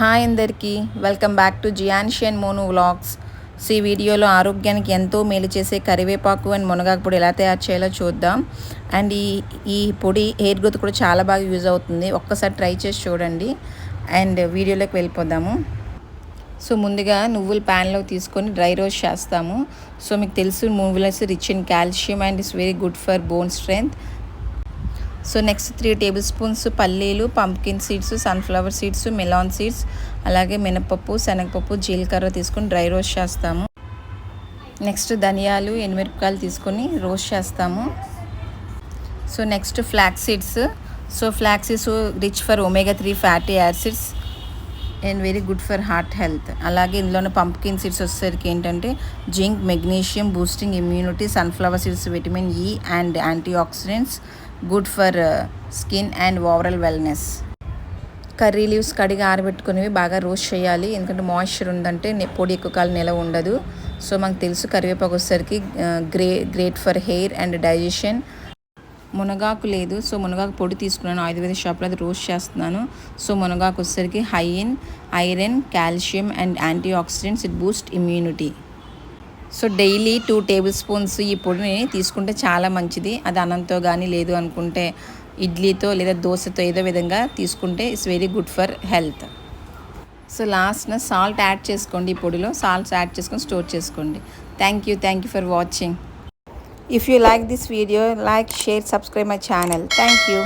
Hi అందరికీ welcome back to Jiyanshi and Monu vlogs. So ఈ వీడియోలో ఆరోగ్యానికి ఎంతో మేలు చేసే కరివేపాకు అండ్ మునగాకు పొడి ఎలా తయారు చేయాలో చూద్దాం. అండ్ ఈ పొడి హెయిర్ గ్రోత్ కూడా చాలా బాగా యూజ్ అవుతుంది. ఒక్కసారి ట్రై చేసి చూడండి. అండ్ వీడియోలోకి వెళ్ళిపోదాము. సో ముందుగా నువ్వులు ప్యాన్లో తీసుకొని డ్రై రోస్ట్ చేస్తాము. సో మీకు తెలుసు నువ్వులు rich in calcium and it's very good for bone strength. So next 3 table spoons పల్లీలు, pumpkin seeds, sunflower seeds, melon seeds, అలాగే మినపప్పు, శనగపప్పు, జీలకర్ర తీసుకొని డ్రై రోస్ట్ చేస్తాము. నెక్స్ట్ ధనియాలు, ఎండుమిరపకాయలు తీసుకొని రోస్ట్ చేస్తాము. So next flax seeds. So flax seeds rich for omega 3 fatty acids and very good for heart health. అలాగే ఇందులోనే పంప్కిన్ సీడ్స్ వచ్చేసరికి ఏంటంటే zinc, magnesium, boosting immunity, sunflower seeds vitamin E and anti oxidants, good for skin and overall wellness. Curry leaves కడిగి ఆరబెట్టుకునేవి బాగా roast చేయాలి, ఎందుకంటే moisture ఉందంటే పొడి ఎక్కువ కాలం నిలవ ఉండదు. సో మనకు తెలుసు కరివేపాకు వచ్చేసరికి great for hair and digestion. మునగాకు లేదు, సో మునగాకు పొడి తీసుకున్నాను ఆయుర్వేద షాప్లో, అది రోస్ట్ చేస్తున్నాను. సో మునగాకు వచ్చేసరికి high in iron, calcium and anti oxidants, it boost immunity. So daily 2 tablespoons ఈ పొడిని తీసుకుంటే చాలా మంచిది. అది అన్నంతో కానీ లేదు అనుకుంటే ఇడ్లీతో లేదా దోశతో ఏదో విధంగా తీసుకుంటే it's very good for health. So లాస్ట్న సాల్ట్ యాడ్ చేసుకోండి. ఈ పొడిలో సాల్ట్స్ యాడ్ చేసుకొని స్టోర్ చేసుకోండి. Thank you for watching. If you like this video, like, share, subscribe my channel. Thank you.